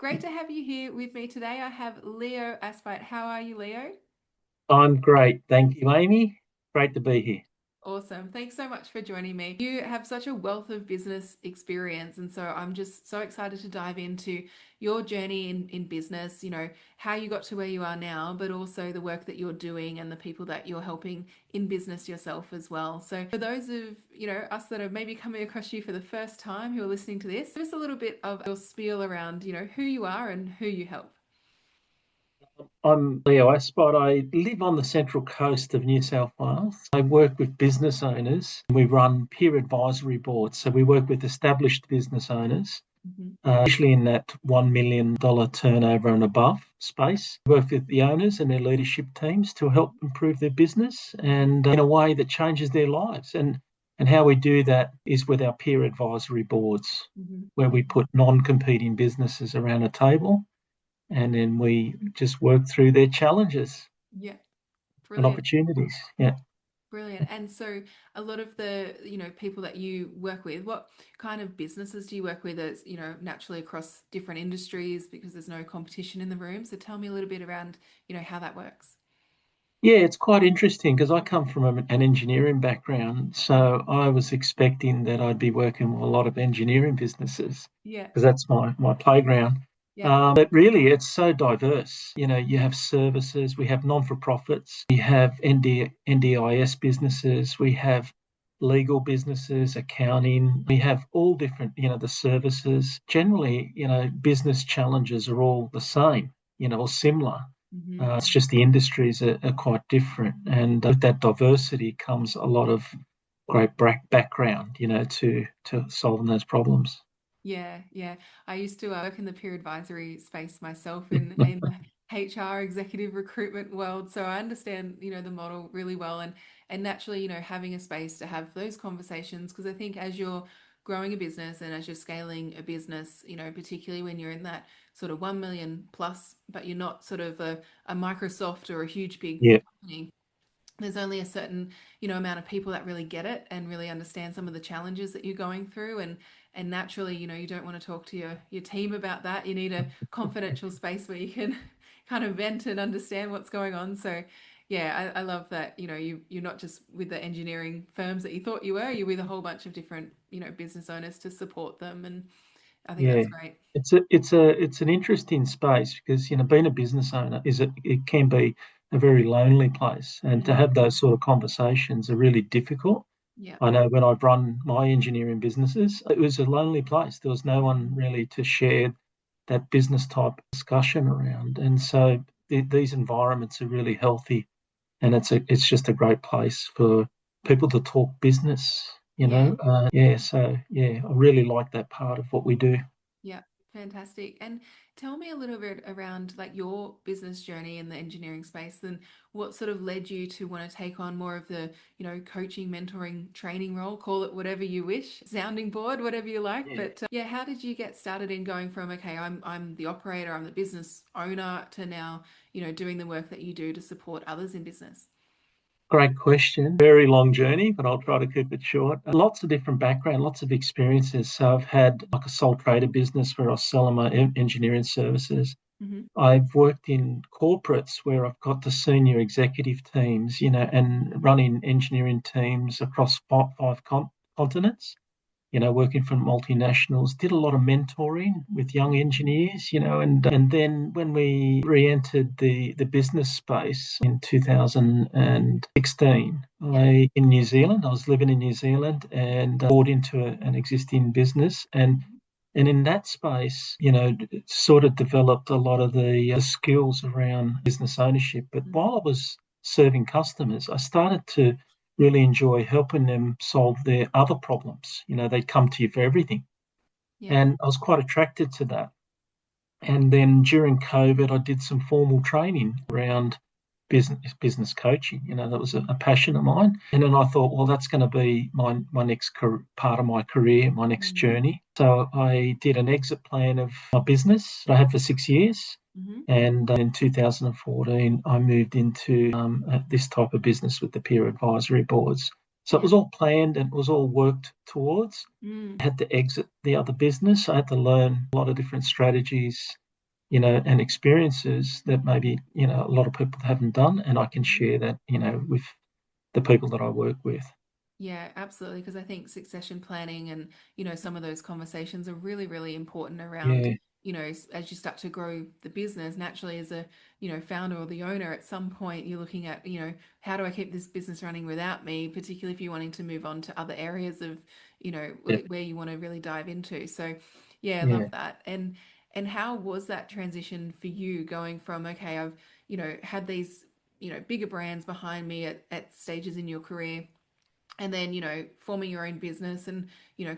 Great to have you here with me today. I have Leo Aspite. How are you, Leo? I'm great. Thank you, Amy. Great to be here. Awesome. Thanks so much for joining me. You have such a wealth of business experience, and so I'm just so excited to dive into your journey in business, how you got to where you are now, but also the work that you're doing and the people that you're helping in business yourself as well. So for those of, us that are maybe coming across you for the first time who are listening to this, just a little bit of your spiel around, who you are and who you help. I'm Leo Aspot. I live on the central coast of New South Wales. I work with business owners. We run peer advisory boards. So we work with established business owners, Mhm. usually in that $1 million turnover and above space. We work with the owners and their leadership teams to help improve their business and in a way that changes their lives. And how we do that is with our peer advisory boards, Mhm. where we put non-competing businesses around a table and then we just work through their challenges Yeah, and brilliant. opportunities. Yeah. Brilliant. And so a lot of the, people that you work with, what kind of businesses do you work with as, naturally across different industries because there's no competition in the room. So tell me a little bit around, how that works. Yeah, it's quite interesting because I come from an engineering background. So I was expecting that I'd be working with a lot of engineering businesses Yeah. because that's my playground. Yeah. But really, it's so diverse. You have services, we have non-for-profits, we have NDIS businesses, we have legal businesses, accounting, we have all different, the services. Generally, business challenges are all the same, or similar. Hmm. It's just the industries are quite different. And with that diversity comes a lot of great background, to solving those problems. Yeah, yeah. I used to work in the peer advisory space myself in the HR executive recruitment world, so I understand, the model really well and naturally, having a space to have those conversations because I think as you're growing a business and as you're scaling a business, particularly when you're in that sort of 1 million plus, but you're not sort of a Microsoft or a huge big Yeah, company, there's only a certain amount of people that really get it and really understand some of the challenges that you're going through and naturally you don't want to talk to your team about that. You need a confidential space where you can kind of vent and understand what's going on. So yeah, I love that you're not just with the engineering firms that you thought you were, you're with a whole bunch of different business owners to support them, and I think yeah. that's great. It's an interesting space because being a business owner it can be a very lonely place, and to Mm. have those sort of conversations are really difficult. Yeah. I know when I've run my engineering businesses, it was a lonely place. There was no one really to share that business type discussion around, and so these environments are really healthy, and it's just a great place for people to talk business. Yeah. Yeah. So yeah, I really like that part of what we do. Yeah, fantastic. And tell me a little bit around like your business journey in the engineering space and what sort of led you to want to take on more of the, coaching, mentoring, training role, call it whatever you wish, sounding board, whatever you like. Yeah. But yeah, how did you get started in going from, okay, I'm the operator, I'm the business owner to now, doing the work that you do to support others in business? Great question. Very long journey, but I'll try to keep it short. Lots of different background, lots of experiences. So I've had like a sole trader business where I was selling my engineering services. Hmm. I've worked in corporates where I've got the senior executive teams, and running engineering teams across five continents, working for multinationals, did a lot of mentoring with young engineers, and then when we re-entered the business space in 2016, Yeah. in New Zealand, I was living in New Zealand and bought into an existing business and in that space, sort of developed a lot of the skills around business ownership. But Mhm. while I was serving customers, I started to really enjoy helping them solve their other problems. They'd come to you for everything. Yeah. And I was quite attracted to that. And then during COVID, I did some formal training around business coaching. That was a passion of mine. And then I thought, well, that's going to be my next part of my career, my next Mm-hmm. journey. So I did an exit plan of my business that I had for 6 years. Hmm. And in 2014, I moved into this type of business with the peer advisory boards. So it Yeah. was all planned and it was all worked towards. Mm. I had to exit the other business. I had to learn a lot of different strategies and experiences that maybe, a lot of people haven't done. And I can Mhm. share that, with the people that I work with. Yeah, absolutely. Because I think succession planning and, some of those conversations are really, really important around, Yeah, as you start to grow the business, naturally as a, founder or the owner, at some point you're looking at, how do I keep this business running without me, particularly if you're wanting to move on to other areas of, yeah, where you want to really dive into. So, yeah, I love yeah. that. And how was that transition for you going from, okay, I've, had these, bigger brands behind me at stages in your career, and then forming your own business and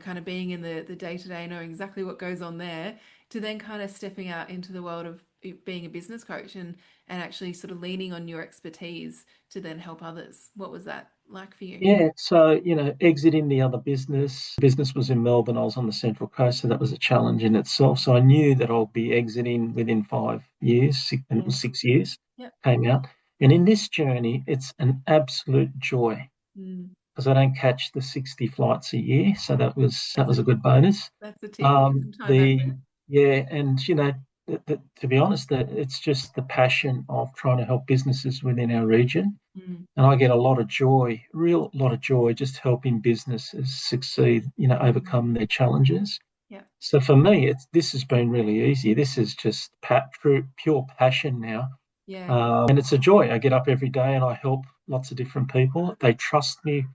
kind of being in the day to day, knowing exactly what goes on there, to then kind of stepping out into the world of being a business coach and actually sort of leaning on your expertise to then help others. What was that like for you? Yeah, so, exiting the other business was in Melbourne. I was on the Central Coast, so that was a challenge in itself. So I knew that I'll be exiting within 5 years, and it Yeah. was 6 years, Yep. came out. And in this journey, it's an absolute joy Mm. because I don't catch the 60 flights a year. So that That's was a a good bonus. that's a tick. Get Um, some time back the there. Yeah, and to be honest, that it's just the passion of trying to help businesses within our region. Mm. And I get a lot of joy, real lot of joy, just helping businesses succeed, Mm. overcome their challenges. Yeah. So for me, this has been really easy. This is just pure passion now, Yeah. and it's a joy. I get up every day and I help lots of different people. They trust me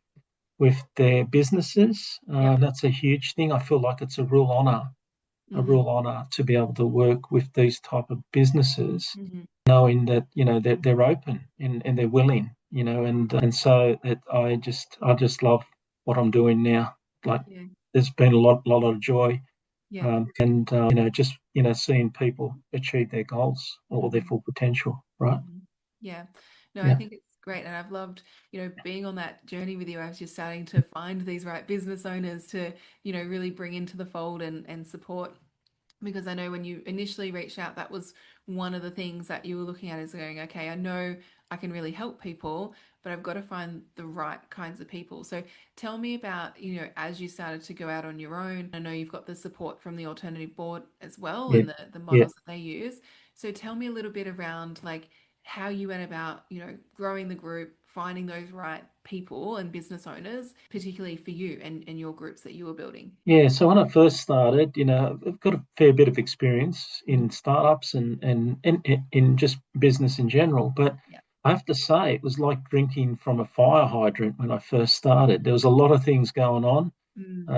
with their businesses. Yep. That's a huge thing. I feel like it's a Mm-hmm. real honor to be able to work with these type of businesses, Mm-hmm. knowing that they're open and they're willing, and so I just love what I'm doing now. Like, Yeah. there's been a lot of joy, Yeah. and just seeing people achieve their goals or their Mm-hmm. full potential, right? Hmm. Yeah. No, I Yeah, think it's great. And I've loved, being on that journey with you as you're starting to find these right business owners to, really bring into the fold and support. Because I know when you initially reached out, that was one of the things that you were looking at, is going, okay, I know I can really help people, but I've got to find the right kinds of people. So tell me about, as you started to go out on your own. I know you've got the support from the Alternative Board as well yeah, and the yeah. models that they use. So tell me a little bit around like how you went about, growing the group, finding those right people and business owners, particularly for you and your groups that you were building. Yeah, so when I first started, I've got a fair bit of experience Mm. in startups and in just business in general. But Yeah. I have to say, it was like drinking from a fire hydrant when I first started. There was a lot of things going on. Mm.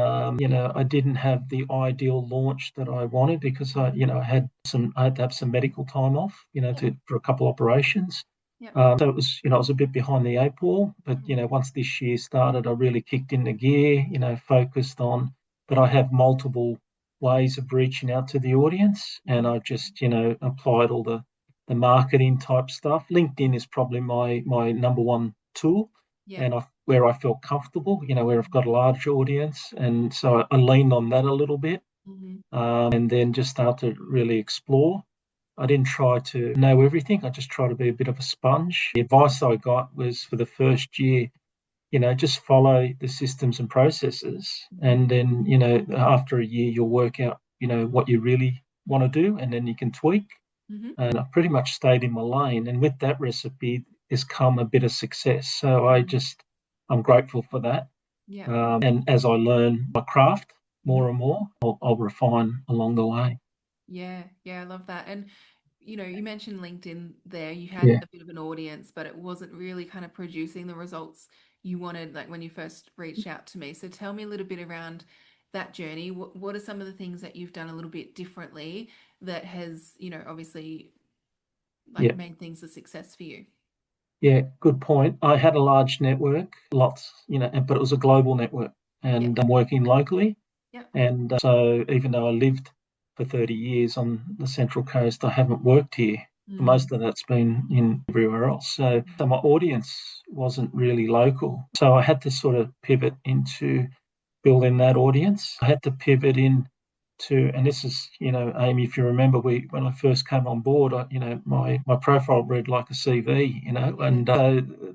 I didn't have the ideal launch that I wanted because I had to have some medical time off, Yep. for a couple operations. Yep. So it was, I was a bit behind the eight ball, but Mhm. once this year started, I really kicked into gear, focused on that I have multiple ways of reaching out to the audience, and Mhm. I just, applied all the marketing type stuff. LinkedIn is probably my number one tool, Yeah. and where I felt comfortable, where I've got a large audience, and so I leaned on that a little bit, Mhm. and then just started to really explore. I didn't try to know everything. I just tried to be a bit of a sponge. The advice I got was, for the first year, just follow the systems and processes. Mhm. And then, after a year, you'll work out, what you really want to do, and then you can tweak. Mhm. And I pretty much stayed in my lane. And with that recipe has come a bit of success. So Mhm. I'm grateful for that. Yeah. And as I learn my craft Mhm. more and more, I'll refine along the way. Yeah. Yeah. I love that. And you mentioned LinkedIn there. You had Yeah. a bit of an audience, but it wasn't really kind of producing the results you wanted, like when you first reached out to me. So tell me a little bit around that journey. What are some of the things that you've done a little bit differently that has, obviously like Yeah. made things a success for you? Yeah, good point. I had a large network, lots, but it was a global network, Yep. and I'm working locally. Yep. And so even though I lived for 30 years on the Central Coast, I haven't worked here. Mm. Most of that's been in everywhere else. So my audience wasn't really local. So I had to sort of pivot into building that audience. I had to pivot in to, and this is, Amy, if you remember, when I first came on board, my profile read like a CV, Yeah. and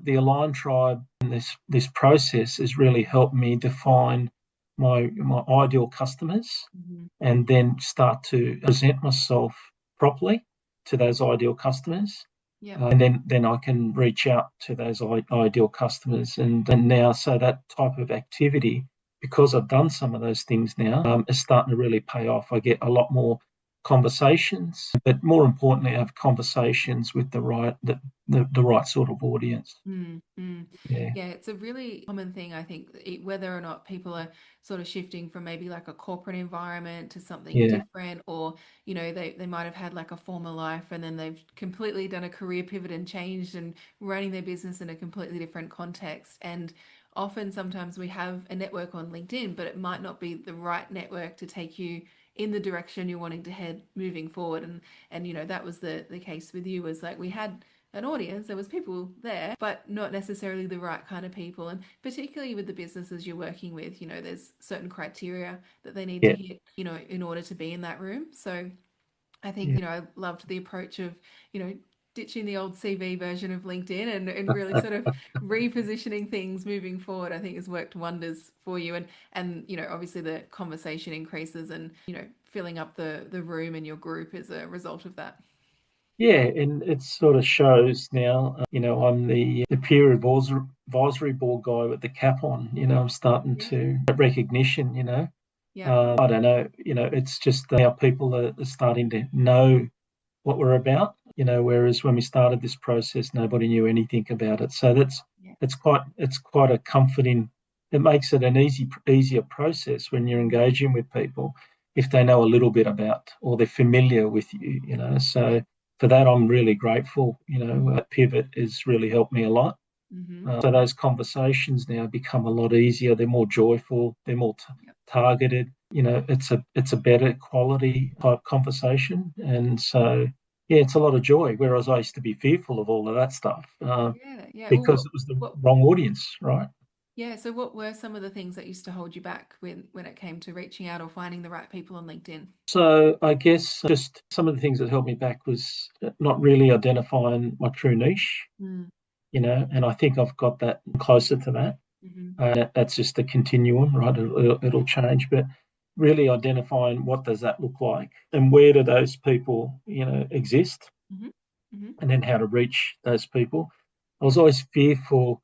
the Align Tribe and this process has really helped me define my ideal customers, Mhm. and then start to present myself properly to those ideal customers. Yep. And then I can reach out to those ideal customers. And now, so that type of activity, because I've done some of those things now, is starting to really pay off. I get a lot more conversations, but more importantly, I have conversations with the right sort of audience. Mm, mm. Yeah, Yeah, it's a really common thing, I think, whether or not people are sort of shifting from maybe like a corporate environment to something yeah, different, or, they might have had like a former life and then they've completely done a career pivot and changed and running their business in a completely different context. And often, sometimes we have a network on LinkedIn, but it might not be the right network to take you in the direction you're wanting to head moving forward. And that was the case with you, was like we had an audience, there was people there, but not necessarily the right kind of people. And particularly with the businesses you're working with, there's certain criteria that they need to yeah, hit, in order to be in that room. So I think, yeah. I loved the approach of, ditching the old CV version of LinkedIn, and really sort of repositioning things moving forward. I think has worked wonders for you. And obviously the conversation increases, and, filling up the room and your group as a result of that. Yeah, and it sort of shows now, I'm the peer advisory board guy with the cap on. I'm starting Yeah. to get recognition. Yeah. I don't know, it's just now people are starting to know what we're about, whereas when we started this process, nobody knew anything about it. So Yeah. it's quite a comforting. It makes it an easier process when you're Mhm. engaging with people if they know a little bit about or they're familiar with you. Yeah. So for that, I'm really grateful. Pivot has really helped me a lot. Mm-hmm. So those conversations now become a lot easier. They're more joyful. They're more Yep. targeted. It's a better quality type conversation, and so yeah, it's a lot of joy. Whereas I used to be fearful of all of that stuff Yeah. Yeah. Well, because it was the what, wrong audience, right? yeah. So what were some of the things that used to hold you back when it came to reaching out or finding the right people on LinkedIn? So I guess just some of the things that held me back was not really identifying my true niche, Mm. and I think I've got that closer to that. Mm-hmm. That's just a continuum, right? It'll Yeah. change, but really identifying what does that look like and where do those people, exist, Mm-hmm. Mm-hmm. and then how to reach those people. I was Yeah. always fearful,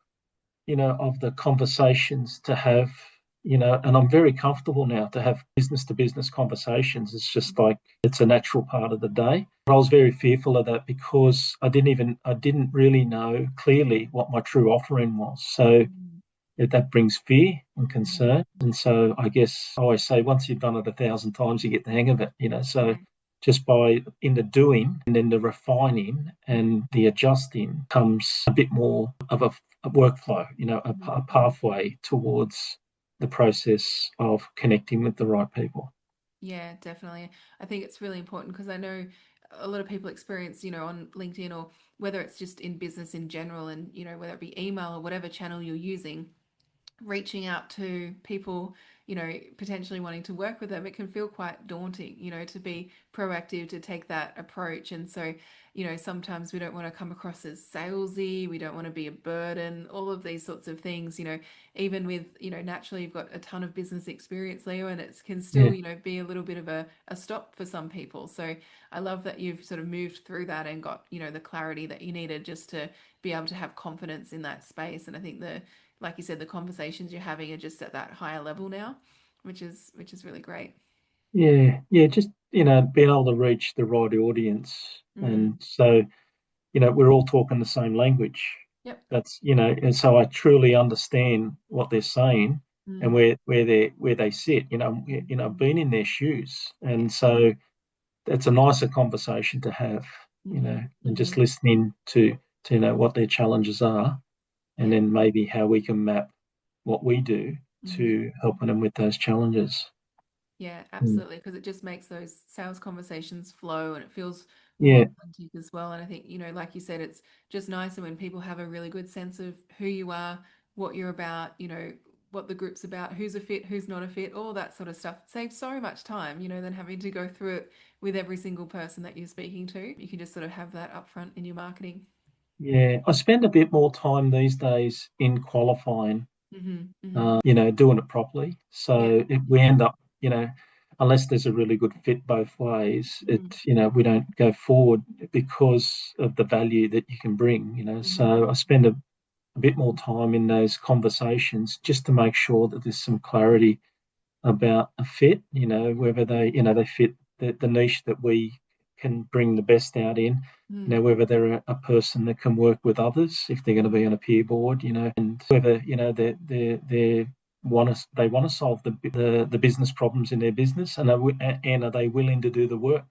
of the conversations to have, and I'm very comfortable now to have business to business conversations. It's just Mm-hmm. like it's a natural part of the day. But I was very fearful of that because I didn't really know clearly what my true offering was. So that brings fear and Mm-hmm. concern. And so I guess I always say once you've done it 1,000 times, you get the hang of it. So Yeah. just by in the doing and then the refining Mm-hmm. and the adjusting comes a bit more of a workflow, a Mm-hmm. pathway towards the process of connecting with the right people. Yeah, definitely. I think it's really important because I know a lot of people experience, on LinkedIn, or whether it's just in business in general, and, whether it be email or whatever channel you're using, reaching out to people, potentially wanting to work with them, it can feel quite daunting, to be proactive, to take that approach. And so, sometimes we don't want to come across as salesy, we don't want to be a burden, all of these sorts of things, even with, naturally you've got a ton of business experience, Leo, and it can Yeah, still, be a little bit of a stop for some people. So I love that you've sort of moved through that and got, the clarity that you needed just to be able to have confidence in that space. And I think like you said, the conversations you're having are just at that higher level now, which is really great. yeah, yeah. Just being able to reach the right audience, Mm, and so we're all talking the same language. yep. And so I truly understand what they're saying and Mm, where they sit. I've mm, been in their shoes, yeah. and so it's a nicer conversation to have. Mm-hmm, And mm-hmm, just listening to what their challenges are, and yeah. then maybe how we can map what we do Mm-hmm. to helping them with those challenges. Yeah, Mm. absolutely. Because it just makes those sales conversations flow, and it feels more Yeah, authentic as well. And I think, like you said, it's just nicer when people have a really good sense of who you are, what you're about, what the group's about, who's a fit, who's not a fit, all that sort of stuff. It saves so much time, than having to go through it with every single person that you're speaking to. You can just sort of have that upfront in your marketing. yeah. I spend a bit more time these days in qualifying, Mm-hmm, mm-hmm. doing it properly. Yeah, So we end up, unless there's a really good fit both ways, Mm, we don't go forward because of the value that you can bring. hmm So I spend a bit more time in those conversations just to make sure that there's some clarity about a fit, whether they fit the niche that we can bring the best out in, mm, whether they're a person that can work with others if they're going to be on a peer board, and whether, they want to solve the business problems in their business, and are they willing to do the work,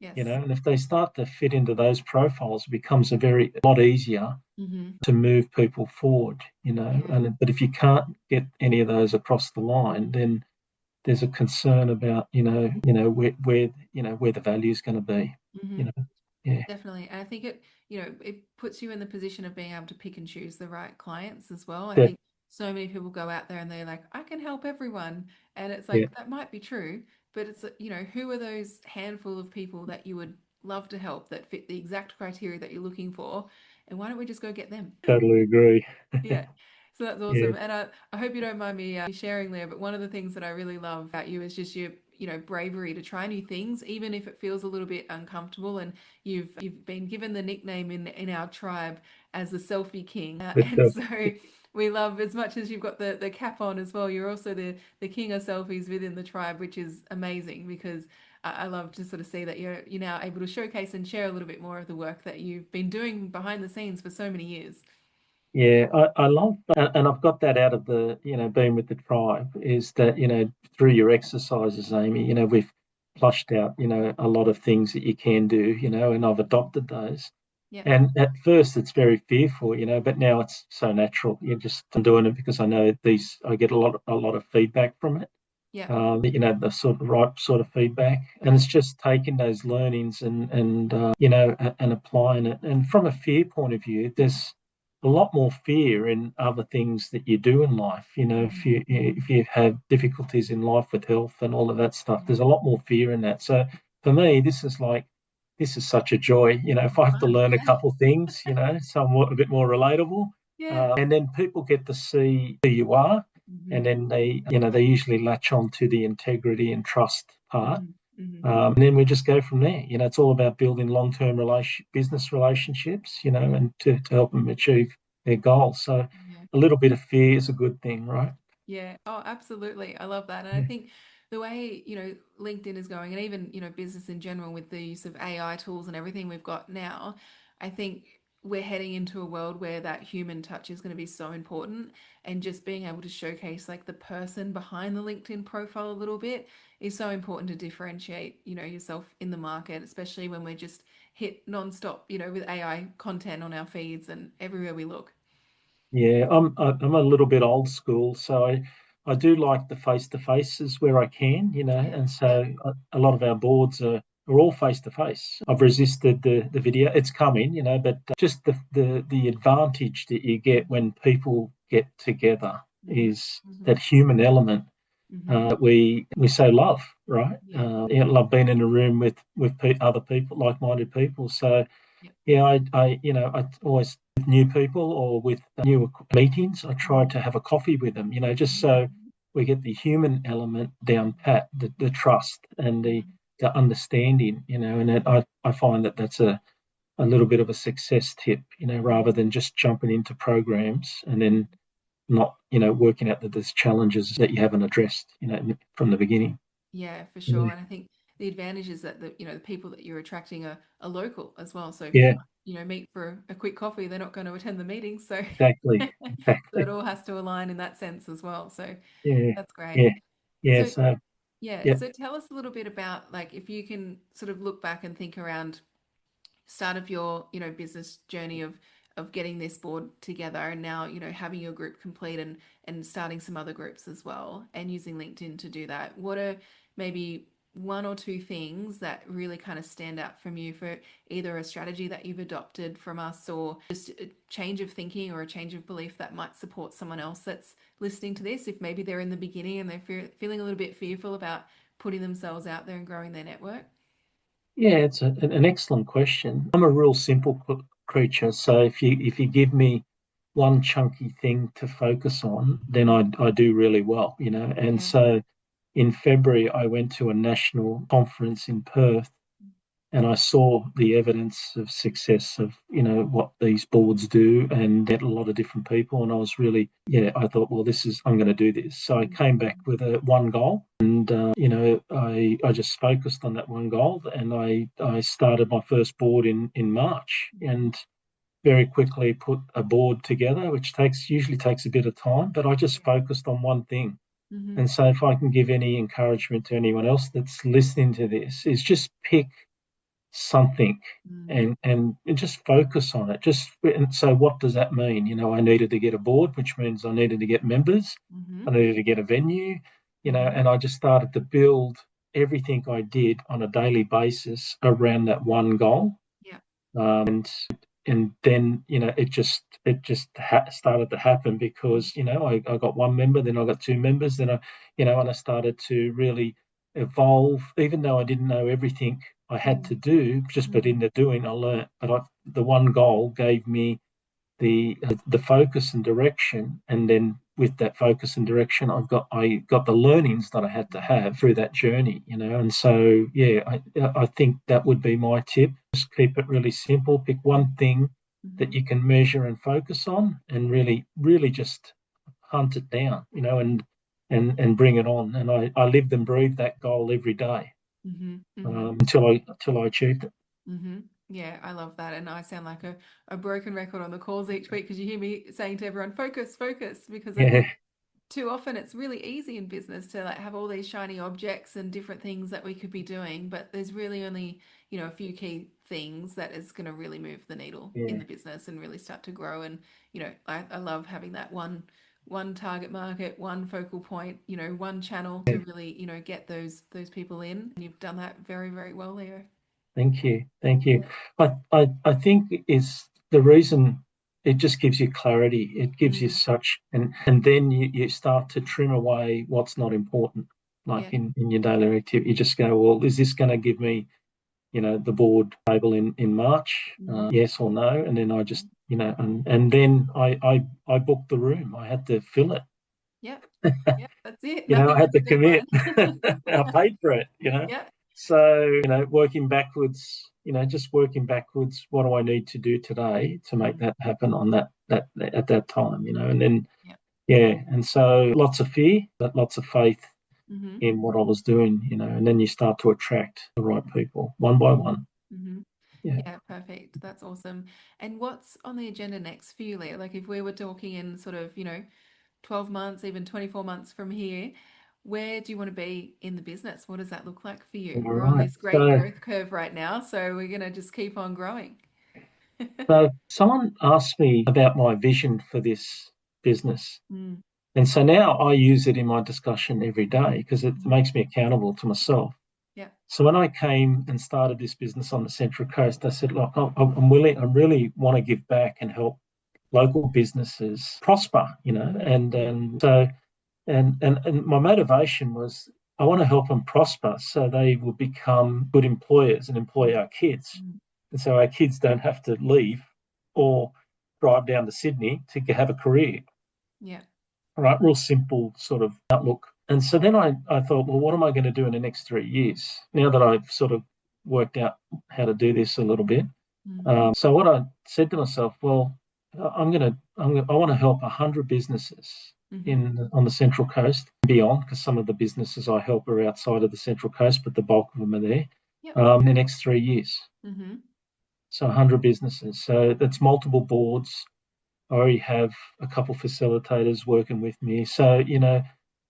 yes. and if they start to fit into those profiles, it becomes a lot easier Hmm to move people forward, Yeah. but if you can't get any of those across the line, then there's a concern about where the value is going to be. hmm You know, yeah, Definitely. And I think it puts you in the position of being able to pick and choose the right clients as well. I that, think so many people go out there and they're like, I can help everyone. And it's yeah, like, that might be true, but it's, who are those handful of people that you would love to help that fit the exact criteria that you're looking for? And why don't we just go get them? totally agree. Yeah. So that's Yeah, awesome. And I hope you don't mind me sharing there, but one of the things that I really love about you is just your, bravery to try new things, even if it feels a little bit uncomfortable. And you've been given the nickname in our tribe as the selfie king. but And so we love, as much as you've got the cap on as well, you're also the king of selfies within the tribe, which is amazing because I love to sort of see that you're now able to showcase and share a little bit more of the work that you've been doing behind the scenes for so many years. yeah, I love that, and I've got that out of being with the tribe, is that, through your exercises, Amy, we've flushed out, a lot of things that you can do, and I've adopted those. Yeah. And at first, it's very fearful, but now it's so natural. I'm doing it because I know I get a lot of feedback from it. Yeah. The sort of right sort of feedback, and Right. it's just taking those learnings and applying it. And from a fear point of view, there's a lot more fear in other things that you do in life. hmm If you have difficulties in life with health and all of that stuff, hmm there's a lot more fear in that. So for me, this is such a joy. If I have to Fun. learn a Yeah. couple of things, somewhat a bit more relatable, Yeah. and then people get to see who you are, and hmm then they usually latch on to the integrity and trust part. hmm hmm And then we just go from there. It's all about building long-term business relationships, Yeah. and to help them achieve their goals. So Yeah. a little bit of fear is a good thing, right? Yeah. Oh, absolutely. I love that. And I Yeah, think the way, LinkedIn is going and even, business in general with the use of AI tools and everything we've got now, I think we're heading into a world where that human touch is going to be so important and just being able to showcase like the person behind the LinkedIn profile a little bit is so important to differentiate, yourself in the market, especially when we're just hit nonstop, with AI content on our feeds and everywhere we look. yeah. I'm a little bit old school, so I do like the face to faces where I can, Yeah. and Yeah. so a lot of our boards are all face to face. I've resisted the video; it's coming, but just the advantage that you get when people get together hmm is hmm that human element hmm we so love, right? Yeah. Love being in a room with other people, like-minded people. So Yeah. yeah, I always with new people or with new meetings, I try hmm to have a coffee with them, just hmm so we get the human element down pat, the trust and the hmm the understanding, and I find that that's a little bit of a success tip, rather than just jumping into programs and then not, working out that there's challenges that you haven't addressed, from the beginning. Yeah, for sure. Yeah, And I think the advantage is that the people that you're attracting are local as well. So if you, yeah, meet for a quick coffee, they're not going to attend the meeting. So exactly, so it exactly. all has to align in that sense as well. So Yeah, that's great. yeah, yeah. So So yeah, yeah. so tell us a little bit about like if you can sort of look back and think around start of your business journey of getting this board together and now having your group complete and starting some other groups as well and using LinkedIn to do that, what are maybe one or two things that really kind of stand out from you for either a strategy that you've adopted from us or just a change of thinking or a change of belief that might support someone else that's listening to this if maybe they're in the beginning and they're feeling a little bit fearful about putting themselves out there and growing their network? Yeah, it's an excellent question. I'm a real simple creature, so if you give me one chunky thing to focus on, then I do really well, And Yeah. so, in February, I went to a national conference in Perth and I saw the evidence of success of, what these boards do and met a lot of different people. And I was really, I thought, well, I'm going to do this. So I came back with one goal and, I just focused on that one goal and I started my first board in March and very quickly put a board together, which usually takes a bit of time, but I just focused on one thing. Mm-hmm. And so if I can give any encouragement to anyone else that's listening to this, is just pick something and just focus on it. And so what does that mean? I needed to get a board, which means I needed to get members. Mm-hmm. I needed to get a venue, Mm-hmm. and I just started to build everything I did on a daily basis around that one goal. Yeah. And then it just started to happen because I got one member, then I got two members, then and I started to really evolve, even though I didn't know everything I had to do. But in the doing, I learned. But the one goal gave me the focus and direction, and then with that focus and direction, I got the learnings that I had to have through that journey, and so I think that would be my tip. Just keep it really simple. Pick one thing Mm-hmm. that you can measure and focus on, and really, really just hunt it down, and bring it on. And I lived and breathed that goal every day Mm-hmm. Mm-hmm. until I achieved it. Mm-hmm. Yeah, I love that. And I sound like a broken record on the calls each week because you hear me saying to everyone, focus, focus, because I Yeah, think too often it's really easy in business to like have all these shiny objects and different things that we could be doing, but there's really only, a few key things that is going to really move the needle in yeah. the business and really start to grow. And, I love having that one target market, one focal point, one channel to really, get those people in. And you've done that very, very well, Leo. Thank you. Thank you. Yeah. I think is the reason it just gives you clarity. It gives you Mm, such, and then you start to trim away what's not important, like yeah. in your daily activity. You just go, well, is this going to give me, the board table in March? Mm-hmm. Yes or no? And then I just, and then I booked the room. I had to fill it. Yep. Yep. That's it. Nothing I had like a to commit. deadline. I paid for it. Yeah. So, working backwards, just working backwards, what do I need to do today to make Mm, that happen on that at that time, and then, yeah. and so lots of fear, but lots of faith Mm-hmm. in what I was doing, and then you start to attract the right people one by one. Mm-hmm. Yeah. Yeah, perfect. That's awesome. And what's on the agenda next for you, Leah? Like if we were talking in sort of, 12 months, even 24 months from here, where do you want to be in the business? What does that look like for All you? We're on right. this great So, growth curve right now, so we're going to just keep on growing. so someone asked me about my vision for this business. Mm, And so now I use it in my discussion every day because it mhm. makes me accountable to myself. Yeah. So when I came and started this business on the Central Coast, I said, look, I'm willing, I really want to give back and help local businesses prosper, and my motivation was I want to help them prosper so they will become good employers and employ our kids. Mm, And so our kids don't have to leave or drive down to Sydney to have a career. yeah. All right, real simple sort of outlook. And so then I thought, well, what am I going to do in the next 3 years? Now that I've sort of worked out how to do this a little bit. Mm, So what I said to myself, well, I want to help 100 businesses mm-hmm. on the Central Coast and beyond, because some of the businesses I help are outside of the Central Coast, but the bulk of them are there. Yep. In the next 3 years, Mm-hmm. so 100 businesses. So that's multiple boards. I already have a couple facilitators working with me. So,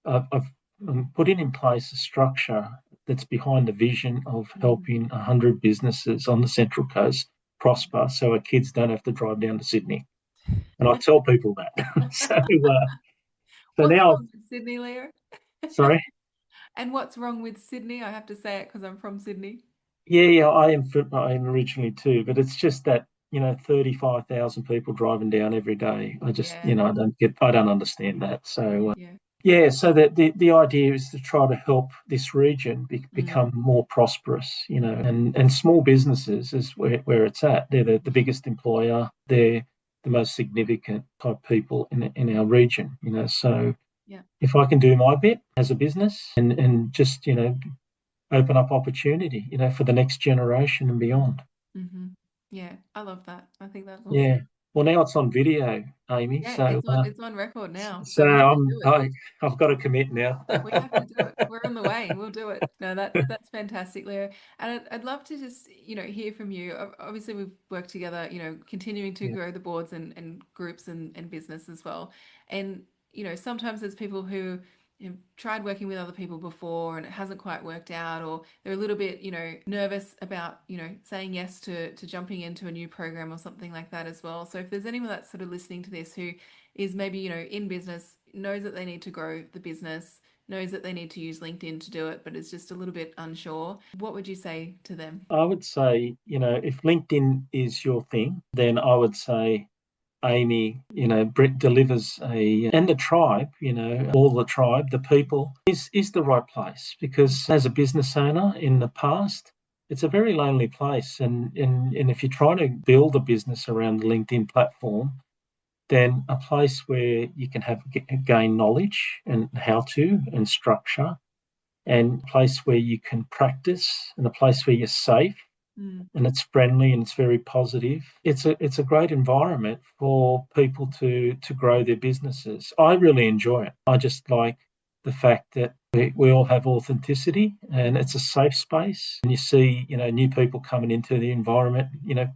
I'm putting in place a structure that's behind the vision of Mm. helping 100 businesses on the Central Coast prosper so our kids don't have to drive down to Sydney. And I tell people that. So What's now, wrong with Sydney, Leo? sorry. And what's wrong with Sydney? I have to say it because I'm from Sydney. Yeah, I am originally too, but it's just that, 35,000 people driving down every day. I just, Yeah. I don't understand that. So, Yeah. yeah, so the idea is to try to help this region Mm. become more prosperous, and small businesses is where it's at. They're the biggest employer. They're the most significant type people in our region, So Yeah. if I can do my bit as a business and just, open up opportunity, for the next generation and beyond. Mm-hmm. Yeah, I love that. I think that's awesome. Yeah. Well, now it's on video, Amy. Yeah, So, it's on record now, so so we have to do it. I've got to commit now. We have to do it. We're on the way. We'll do it. No, that's fantastic, Leo. And I'd love to just, hear from you. Obviously, we've worked together, continuing to Yeah. grow the boards and groups and business as well. And, sometimes there's people who tried working with other people before and it hasn't quite worked out, or they're a little bit, nervous about, saying yes to jumping into a new program or something like that as well. So if there's anyone that's sort of listening to this who is maybe, in business, knows that they need to grow the business, knows that they need to use LinkedIn to do it, but is just a little bit unsure, what would you say to them? I would say, if LinkedIn is your thing, then I would say Amy, Brett delivers and the tribe, all the tribe, the people is the right place because as a business owner in the past, it's a very lonely place. And if you're trying to build a business around the LinkedIn platform, then a place where you can gain knowledge and how to and structure, and a place where you can practice, and a place where you're safe Mm, and it's friendly and it's very positive. It's a great environment for people to grow their businesses. I really enjoy it. I just like the fact that we all have authenticity and it's a safe space. And you see, new people coming into the environment,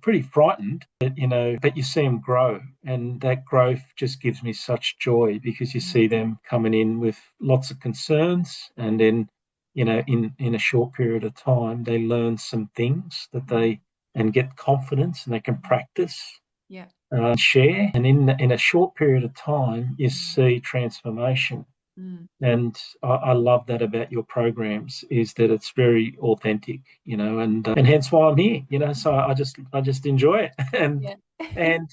pretty frightened, but you see them grow. And that growth just gives me such joy because you mm, see them coming in with lots of concerns and then in a short period of time, they learn some things that mm, they and get confidence and they can practice yeah. and share. And in a short period of time, you Mm, see transformation. mm, And I love that about your programs is that it's very authentic, and hence why I'm here, So I just enjoy it, and yeah. and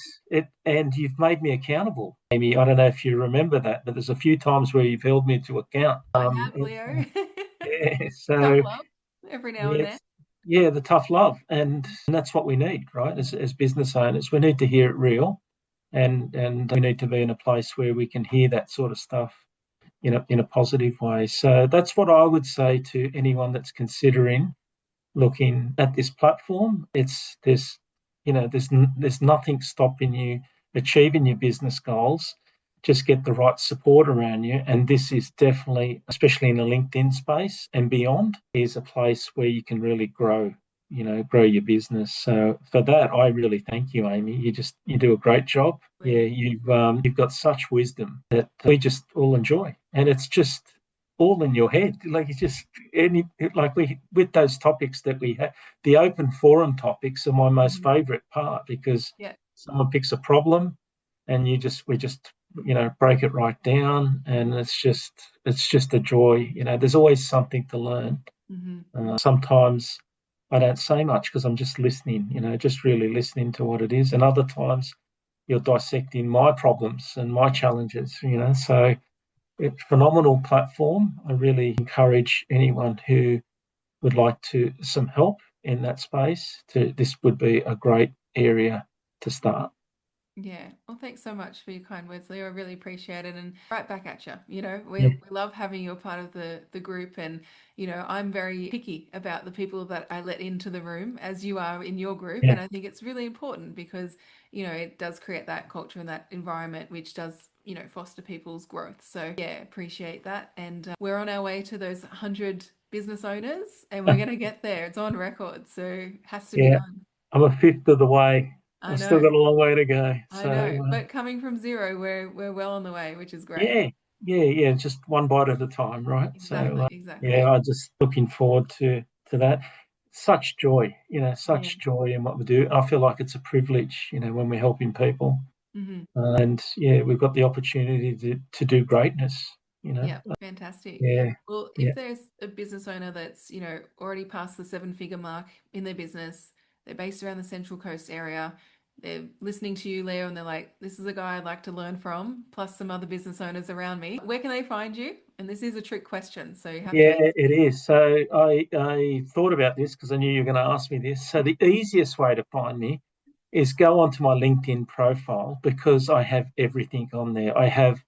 and you've made me accountable, Amy. I don't know if you remember that, but there's a few times where you've held me to account. I have, Leo. Yeah, Tough so love every now and then. yes, yeah, the tough love, and that's what we need, right? As business owners, we need to hear it real, and we need to be in a place where we can hear that sort of stuff in a positive way. So that's what I would say to anyone that's considering looking at this platform. There's nothing stopping you achieving your business goals. Just get the right support around you, and this is definitely, especially in the LinkedIn space and beyond, is a place where you can really grow. Grow your business. So for that, I really thank you, Amy. You do a great job. Yeah, Leo. you've got such wisdom that we just all enjoy, and it's just all in your head. Like it's just any like we with those topics that we have, the open forum topics are my most Mhm. favourite part because Yeah. someone picks a problem, and we just break it right down, and it's just a joy. There's always something to learn. Hmm. Sometimes I don't say much because I'm just listening. Just really listening to what it is, and other times you're dissecting my problems and my Yeah. challenges. So it's a phenomenal platform. I really encourage anyone who would like to some help in that space. This would be a great area to start. Yeah. Well, thanks so much for your kind words, Leo. I really appreciate it. And right back at you. We Yeah, love having you a part of the group. And, I'm very picky about the people that I let into the room, as you are in your group. yeah, And I think it's really important because, it does create that culture and that environment, which does, foster people's growth. So, yeah, appreciate that. And we're on our way to those 100 business owners, and we're going to get there. It's on record. So, it has to be yeah. done. I'm a fifth of the way. I I've still know. got a long way to go. I So know, but coming from zero, we're well on the way, which is great. yeah, yeah, yeah. Just one bite at a time, right? So Exactly, yeah, exactly. I'm just looking forward to that. Such joy, Yeah. such joy in what we do. I feel like it's a privilege, when we're helping people. Hmm. And yeah, we've got the opportunity to do greatness, you know. Yeah, fantastic. Yeah, Well, yeah, if there's a business owner that's, already past the seven-figure mark in their business, they're based around the Central Coast area, they're listening to you, Leo, and they're like, this is a guy I'd like to learn from, plus some other business owners around me. Where can they find you? And this is a trick question, so you have to yeah, answer. it is. So I thought about this because I knew you were going to ask me this. So the easiest way to find me is go onto my LinkedIn profile because I have everything on there. I have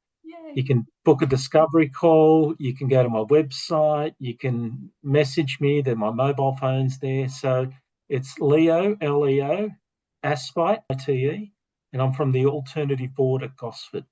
You can book a discovery call. You can go to my website. You can message me. Then my mobile phone's there. So it's Leo, Leo, Aspite, ITE, and I'm from the Alternative Board at Gosford.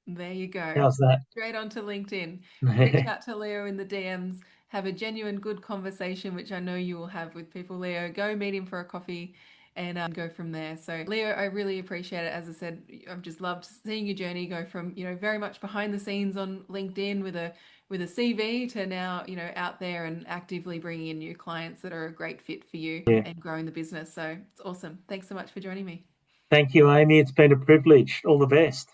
There you go. How's that? Straight onto LinkedIn. Reach out to Leo in the DMs. Have a genuine good conversation, which I know you will have with people. Leo, go meet him for a coffee and go from there. So, Leo, I really appreciate it. As I said, I've just loved seeing your journey go from, very much behind the scenes on LinkedIn with a CV to now, out there and actively bringing in new clients that are a great fit for you Yeah. and growing the business. So, it's awesome. Thanks so much for joining me. Thank you, Amy. It's been a privilege. All the best.